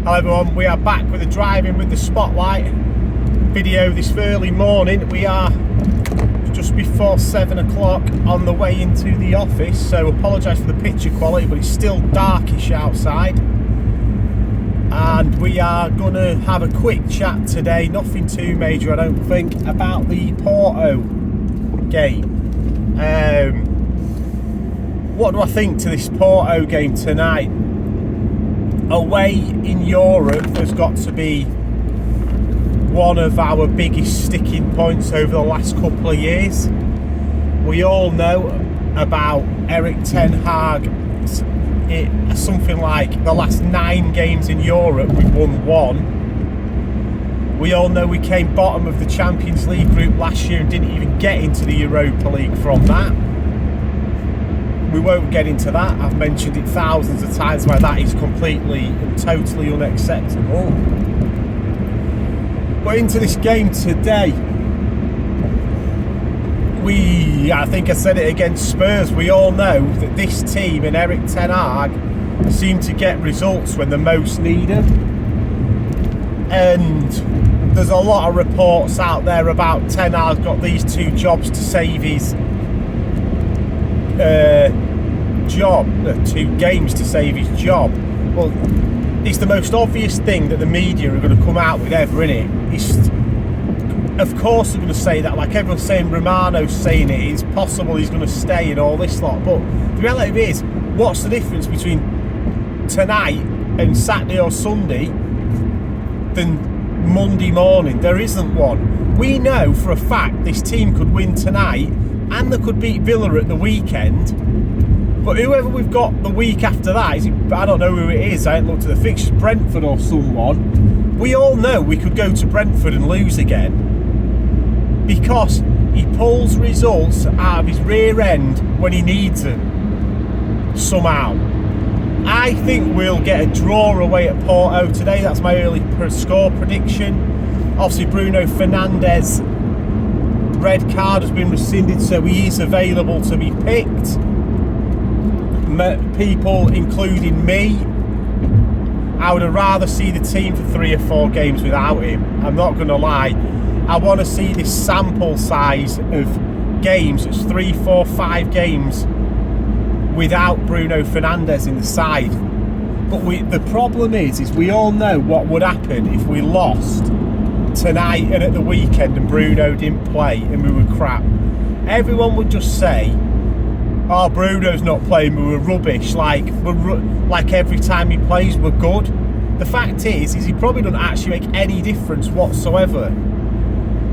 Hello everyone, we are back with the driving with the spotlight video this early morning. We are just before 7 o'clock on the way into the office, so apologise for the picture quality, but it's still darkish outside. And we are going to have a quick chat today, nothing too major I don't think, about the Porto game. What do I think to this Porto game tonight? Away in Europe has got to be one of our biggest sticking points over the last couple of years. We all know about Eric Ten Hag. Something like the last 9 games in Europe we've won 1. We all know we came bottom of the Champions League group last year and didn't even get into the Europa League from that. We won't get into that. I've mentioned it thousands of times why that is completely and totally unacceptable. But into this game today, I think I said it against Spurs, we all know that this team and Eric Ten Hag seem to get results when the most needed. And there's a lot of reports out there about Ten Hag's got these 2 jobs to save his 2 games to save his job. Well, it's the most obvious thing that the media are going to come out with ever, innit? Of course they're going to say that, like everyone's saying Romano's saying it, it's possible he's going to stay and all this lot, but the reality is, what's the difference between tonight and Saturday or Sunday than Monday morning? There isn't one. We know for a fact this team could win tonight and they could beat Villa at the weekend, but whoever we've got the week after that, I don't know who it is, I haven't looked at the fixtures, Brentford or someone, we all know we could go to Brentford and lose again because he pulls results out of his rear end when he needs them somehow. I think we'll get a draw away at Porto today. That's my early score prediction. Obviously Bruno Fernandes' red card has been rescinded, so he is available to be picked. People, including me, I would have rather see the team for 3 or 4 games without him. I'm not going to lie. I want to see this sample size of games. It's 3, 4, 5 games without Bruno Fernandes in the side. But the problem is we all know what would happen if we lost tonight and at the weekend and Bruno didn't play and we were crap. Everyone would just say, oh, Bruno's not playing, we were rubbish, like every time he plays we're good. The fact is he probably doesn't actually make any difference whatsoever,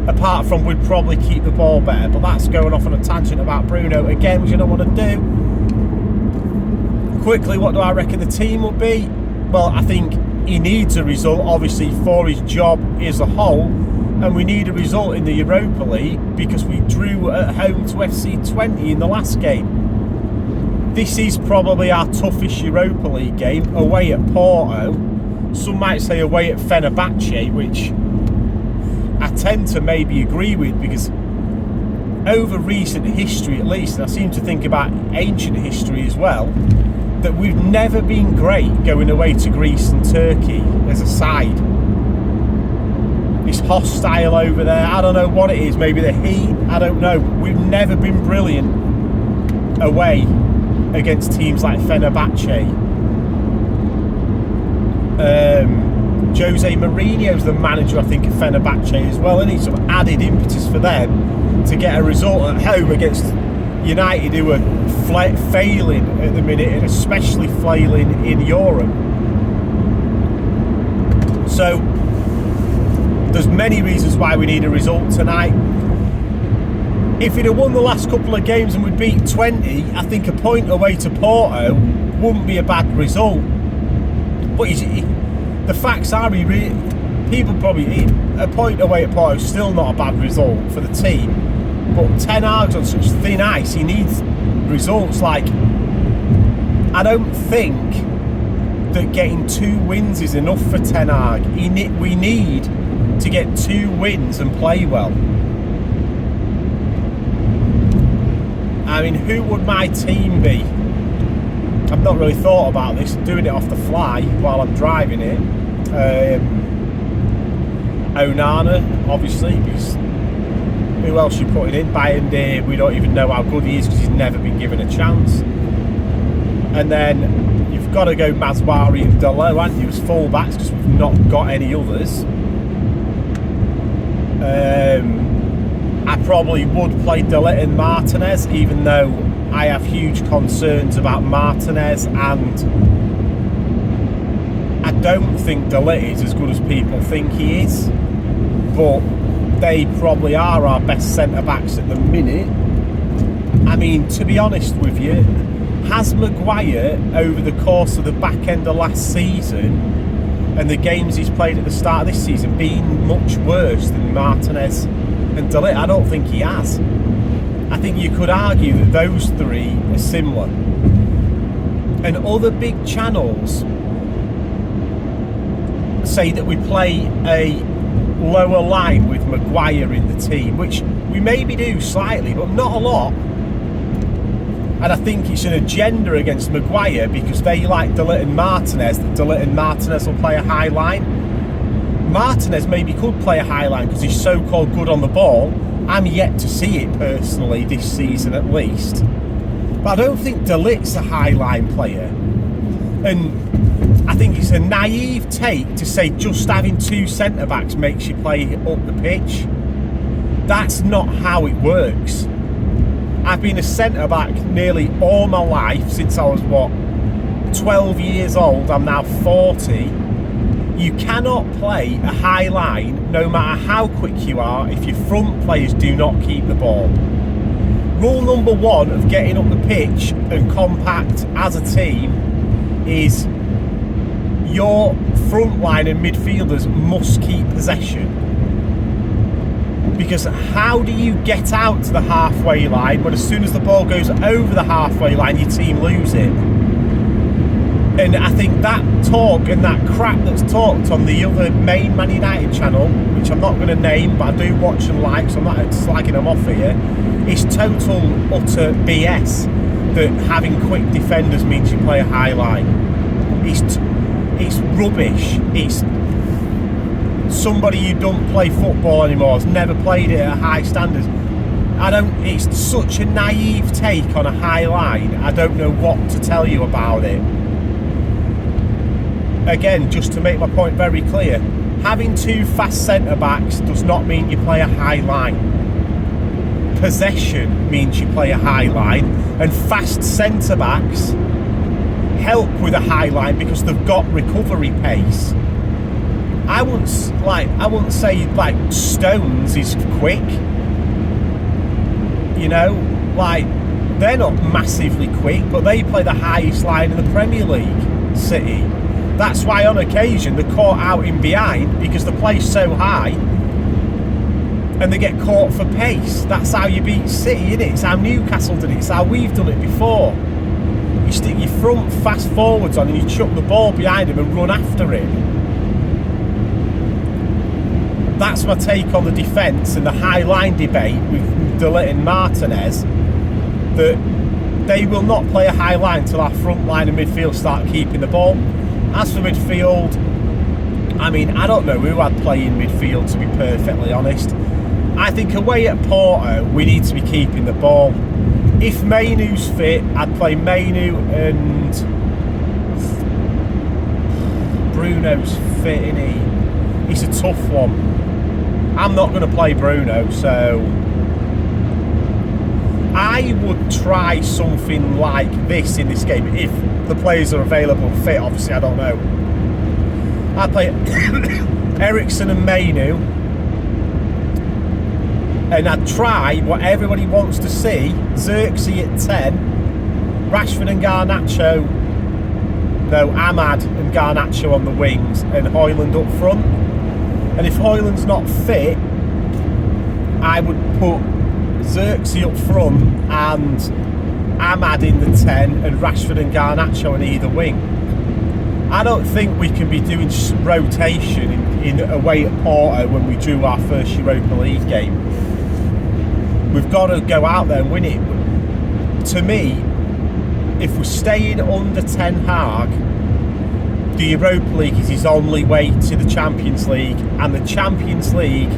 apart from we'd probably keep the ball better, but that's going off on a tangent about Bruno again, which I don't want to do. Quickly, what do I reckon the team will be? Well, I think he needs a result, obviously, for his job as a whole, and we need a result in the Europa League because we drew at home to FC20 in the last game. This is probably our toughest Europa League game, away at Porto. Some might say away at Fenerbahce, which I tend to maybe agree with, because over recent history at least, and I seem to think about ancient history as well, that we've never been great going away to Greece and Turkey as a side. It's hostile over there, I don't know what it is, maybe the heat, I don't know. We've never been brilliant away against teams like Fenerbahce. Jose Mourinho's the manager, I think, of Fenerbahce as well, and he's some added impetus for them to get a result at home against United, who are failing at the minute, and especially flailing in Europe. So there's many reasons why we need a result tonight. If we'd have won the last couple of games and we beat 20, I think a point away to Porto wouldn't be a bad result. But the facts are, people probably, a point away at Porto is still not a bad result for the team. But Ten Hag's on such thin ice, he needs results. Like, I don't think that getting 2 wins is enough for Ten Hag. We need to get 2 wins and play well. I mean, who would my team be? I've not really thought about this. I'm doing it off the fly while I'm driving it. Onana, obviously, because who else you putting in? Bayern, we don't even know how good he is because he's never been given a chance. And then you've got to go Mazwari and Delo, haven't you, as full-backs, because we've not got any others. I probably would play De Ligt and Martinez, even though I have huge concerns about Martinez, and I don't think De Ligt is as good as people think he is, but they probably are our best centre-backs at the minute. I mean, to be honest with you, has Maguire, over the course of the back end of last season and the games he's played at the start of this season, been much worse than Martinez and De Ligt? I don't think he has. I think you could argue that those three are similar. And other big channels say that we play a lower line with Maguire in the team, which we maybe do slightly, but not a lot. And I think it's an agenda against Maguire because they like De Ligt and Martinez, that De Ligt and Martinez will play a high line. Martinez maybe could play a high line because he's so-called good on the ball. I'm yet to see it personally this season at least. But I don't think De Ligt's a high line player. And I think it's a naive take to say just having two centre-backs makes you play up the pitch. That's not how it works. I've been a centre-back nearly all my life since I was, 12 years old. I'm now 40. You cannot play a high line no matter how quick you are if your front players do not keep the ball. Rule number one of getting up the pitch and compact as a team is your front line and midfielders must keep possession. Because how do you get out to the halfway line when as soon as the ball goes over the halfway line your team lose it? And I think that talk and that crap that's talked on the other main Man United channel, which I'm not going to name, but I do watch and like, so I'm not slagging them off here, is total, utter BS that having quick defenders means you play a high line. It's rubbish. It's somebody who don't play football anymore, has never played it at high standards. It's such a naive take on a high line, I don't know what to tell you about it. Again, just to make my point very clear, having two fast centre-backs does not mean you play a high line. Possession means you play a high line, and fast centre-backs help with a high line because they've got recovery pace. I wouldn't say like Stones is quick. You know, like they're not massively quick, but they play the highest line in the Premier League, City. That's why on occasion they're caught out in behind because the play's so high and they get caught for pace. That's how you beat City, innit? It's how Newcastle did it. It's how we've done it before. You stick your front fast forwards on and you chuck the ball behind him and run after it. That's my take on the defence and the high line debate with De Ligt and Martinez, that they will not play a high line until our front line and midfield start keeping the ball. As for midfield, I mean, I don't know who I'd play in midfield, to be perfectly honest. I think away at Porto, we need to be keeping the ball. If Mainoo's fit, I'd play Mainoo, and Bruno's fit, innit? It's a tough one. I'm not going to play Bruno, so I would try something like this in this game if the players are available and fit. Obviously, I don't know. I'd play Ericsson and Mainoo, and I'd try what everybody wants to see: Xerxes at 10, Rashford and Garnacho, Ahmad and Garnacho on the wings, and Højlund up front. And if Højlund's not fit, I would put Xerxes up front and Ahmad in the 10 and Rashford and Garnacho on either wing. I don't think we can be doing rotation in away at Porto when we drew our first Europa League game. We've got to go out there and win it. To me, if we're staying under Ten Hag, the Europa League is his only way to the Champions League, and the Champions League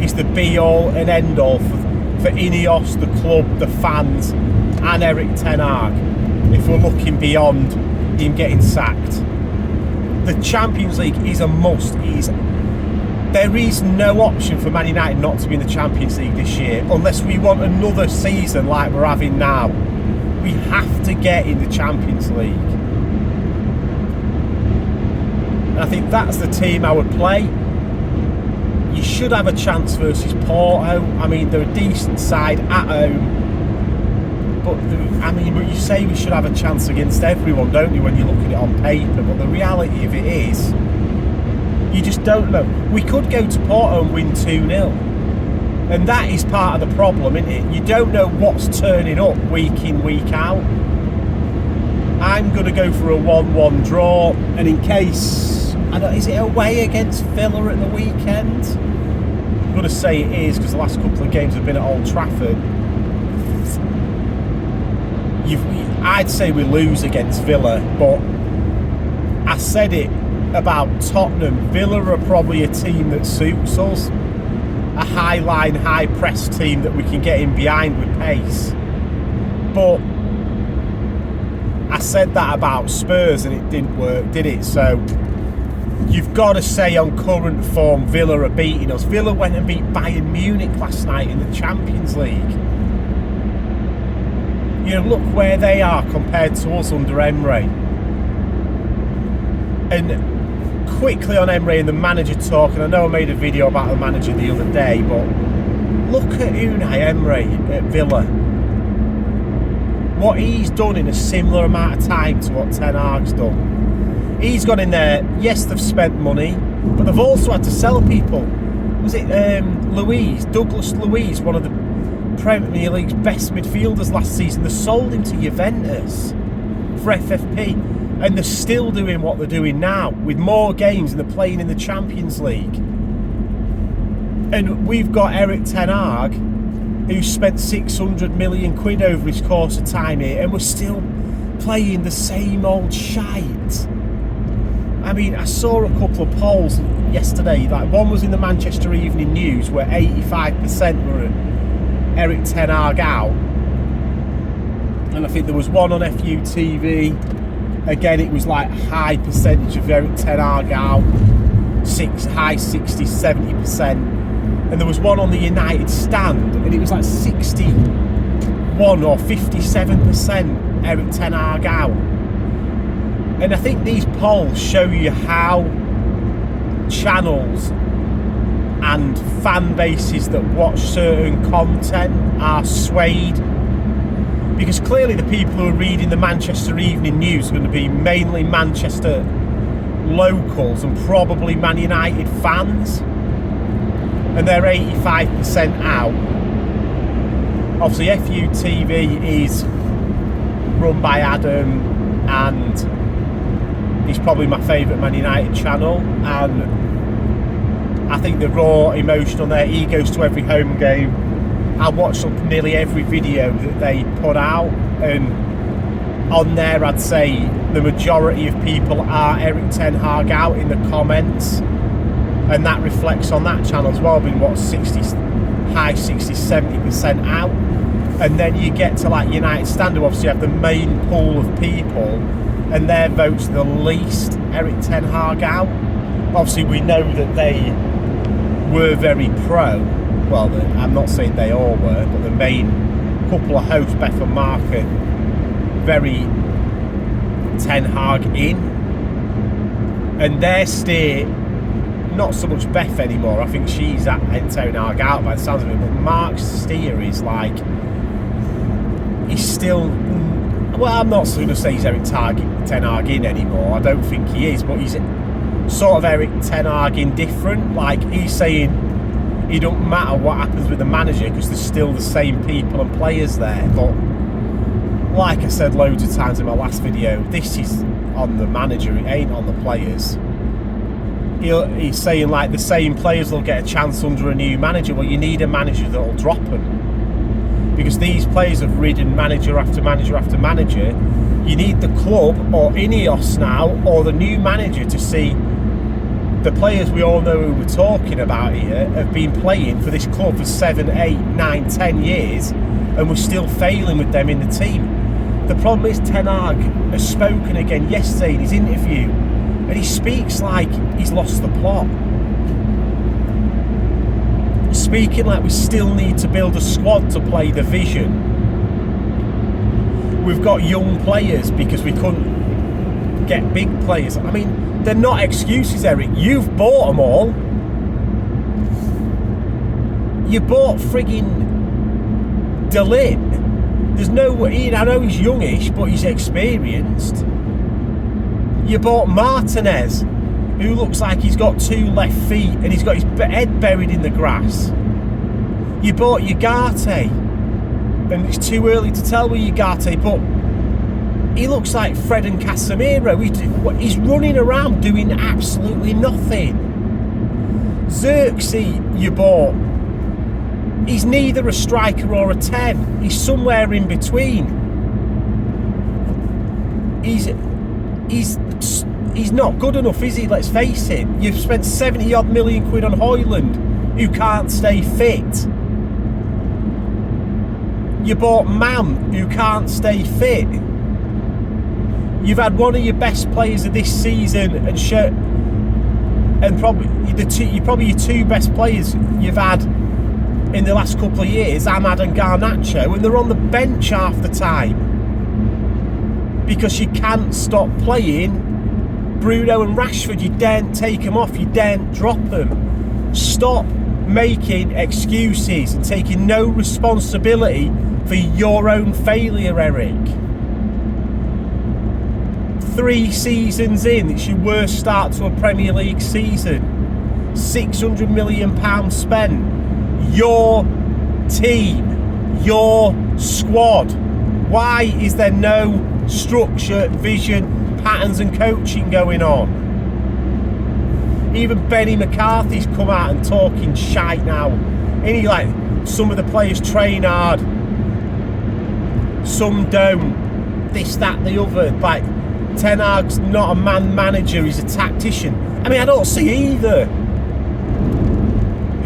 is the be-all and end-all for Ineos, the club, the fans, and Erik ten Hag, if we're looking beyond him getting sacked. The Champions League is a must. There is no option for Man United not to be in the Champions League this year, unless we want another season like we're having now. We have to get in the Champions League. And I think that's the team I would play. You should have a chance versus Porto. I mean, they're a decent side at home. But you say we should have a chance against everyone, don't you, when you look at it on paper? But the reality of it is, you just don't know. We could go to Porto and win 2-0. And that is part of the problem, isn't it? You don't know what's turning up week in, week out. I'm going to go for a 1-1 draw. And in case, is it away against Villa at the weekend? I'm going to say it is, because the last couple of games have been at Old Trafford. I'd say we lose against Villa, but I said it about Tottenham. Villa are probably a team that suits us. A high line, high press team that we can get in behind with pace. But I said that about Spurs and it didn't work, did it? So you've got to say on current form, Villa are beating us. Villa went and beat Bayern Munich last night in the Champions League. You know, look where they are compared to us under Emery. And quickly on Emery and the manager talk, and I know I made a video about the manager the other day, but look at Unai Emery at Villa. What he's done in a similar amount of time to what Ten Hag's done. He's gone in there, yes, they've spent money, but they've also had to sell people. Was it Douglas Luiz, one of the Premier League's best midfielders last season? They sold him to Juventus for FFP, and they're still doing what they're doing now with more games and they're playing in the Champions League. And we've got Erik ten Hag, who spent 600 million quid over his course of time here, and we're still playing the same old shite. I mean, I saw a couple of polls yesterday, like one was in the Manchester Evening News where 85% were Erik ten Hag out, and I think there was one on FUTV, again it was like high percentage of Erik ten Hag out, high 60, 70%, and there was one on the United stand and it was like 61 or 57% Erik ten Hag out. And I think these polls show you how channels and fan bases that watch certain content are swayed, because clearly the people who are reading the Manchester Evening News are going to be mainly Manchester locals and probably Man United fans, and they're 85% out. Obviously FUTV is run by Adam and he's probably my favourite Man United channel, and I think the raw emotion on there, he goes to every home game. I watch up nearly every video that they put out, and on there I'd say the majority of people are Erik ten Hag out in the comments, and that reflects on that channel as well, being what, 60, high 60, 70% out. And then you get to like United Stand, who obviously have the main pool of people, and their votes the least Erik ten Hag out. Obviously we know that they were very pro. Well, I'm not saying they all were, but the main couple of hosts, Beth and Market, very ten Hag in. And their steer, not so much Beth anymore, I think she's at ten Hag out by the sounds of it, but Mark's steer is like, he's still, well, I'm not going to say he's Erik ten Hag in anymore, I don't think he is, but he's sort of Erik ten Hag indifferent. Like, he's saying it don't matter what happens with the manager because there's still the same people and players there. But like I said loads of times in my last video, this is on the manager, it ain't on the players. He's saying like the same players will get a chance under a new manager. Well, you need a manager that'll drop them, because these players have ridden manager after manager after manager. You need the club or Ineos now or the new manager to see the players we all know who we're talking about here have been playing for this club for 7, 8, 9, 10 years, and we're still failing with them in the team. The problem is Ten Hag has spoken again yesterday in his interview, and he speaks like he's lost the plot. Speaking like we still need to build a squad to play the vision. We've got young players because we couldn't get big players. I mean, they're not excuses, Eric. You've bought them all. You bought frigging De Ligt. There's no way. I know he's youngish, but he's experienced. You bought Martinez, who looks like he's got 2 left feet and he's got his head buried in the grass. You bought Ugarte, and it's too early to tell with Ugarte, but he looks like Fred and Casemiro. He's running around doing absolutely nothing. Xerxes, you bought. He's neither a striker or a 10. He's somewhere in between. He's not good enough, is he? Let's face it. You've spent 70 odd million quid on Højlund, who can't stay fit. You bought Man, who can't stay fit. You've had one of your best players of this season and probably your 2 best players you've had in the last couple of years, Ahmad and Garnacho, and they're on the bench half the time because you can't stop playing Bruno and Rashford. You daren't take them off, you daren't drop them. Stop making excuses and taking no responsibility for your own failure, Eric. 3 seasons in, it's your worst start to a Premier League season. £600 million spent. Your team, your squad. Why is there no structure, vision, patterns and coaching going on? Even Benny McCarthy's come out and talking shite now. And he like, some of the players train hard, some don't, this, that, the other. Like, Ten Hag's not a man manager, he's a tactician. I mean, I don't see either.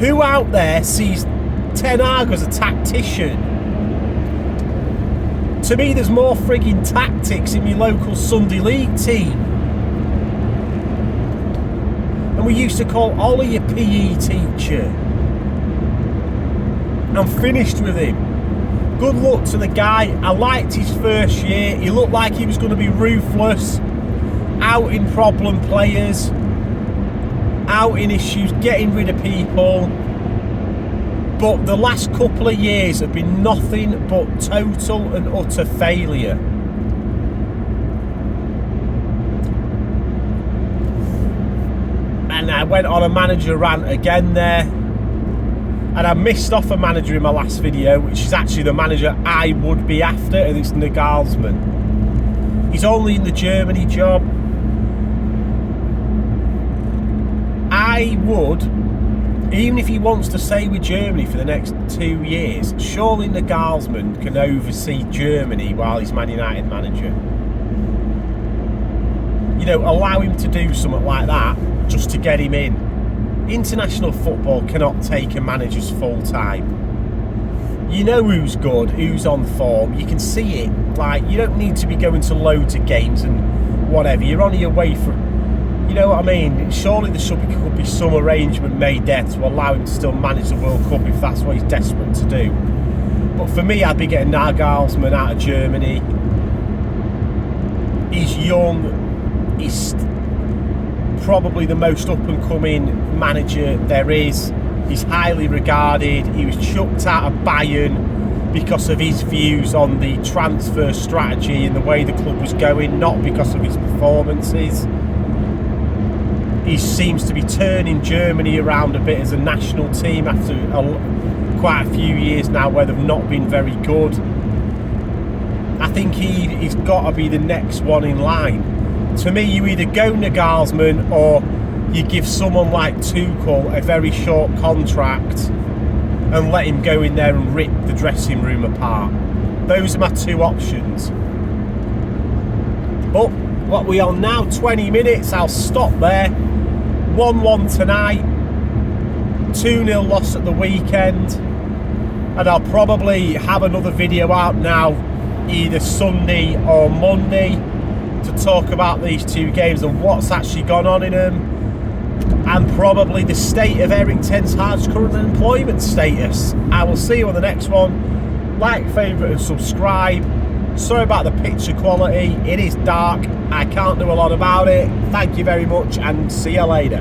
Who out there sees Ten Hag as a tactician? To me, there's more frigging tactics in your local Sunday League team. And we used to call Ollie a PE teacher. I'm finished with him. Good luck to the guy. I liked his first year. He looked like he was going to be ruthless, out in problem players, out in issues, getting rid of people. But the last couple of years have been nothing but total and utter failure. And I went on a manager rant again there. And I missed off a manager in my last video, which is actually the manager I would be after, and it's Nagelsmann. He's only in the Germany job. I would, even if he wants to stay with Germany for the next 2 years, surely Nagelsmann can oversee Germany while he's Man United manager. You know, allow him to do something like that just to get him in. International football cannot take a manager's full time. You know who's good, who's on form. You can see it. Like, you don't need to be going to loads of games and whatever. You're on your way from. You know what I mean? Surely there could be some arrangement made there to allow him to still manage the World Cup if that's what he's desperate to do. But for me, I'd be getting Nagelsmann out of Germany. He's young. He's probably the most up-and-coming manager there is. He's highly regarded. He was chucked out of Bayern because of his views on the transfer strategy and the way the club was going, not because of his performances. He seems to be turning Germany around a bit as a national team after quite a few years now where they've not been very good. I think he's got to be the next one in line. To me, you either go Nagelsmann or you give someone like Tuchel a very short contract and let him go in there and rip the dressing room apart. Those are my 2 options. But what we on now, 20 minutes, I'll stop there. 1-1 tonight, 2-0 loss at the weekend, and I'll probably have another video out now either Sunday or Monday to talk about these two games and what's actually gone on in them, and probably the state of Eric Ten Hag's current employment status. I will see you on the next one. Like, favourite and subscribe. Sorry about the picture quality, it is dark, I can't do a lot about it. Thank you very much and see you later.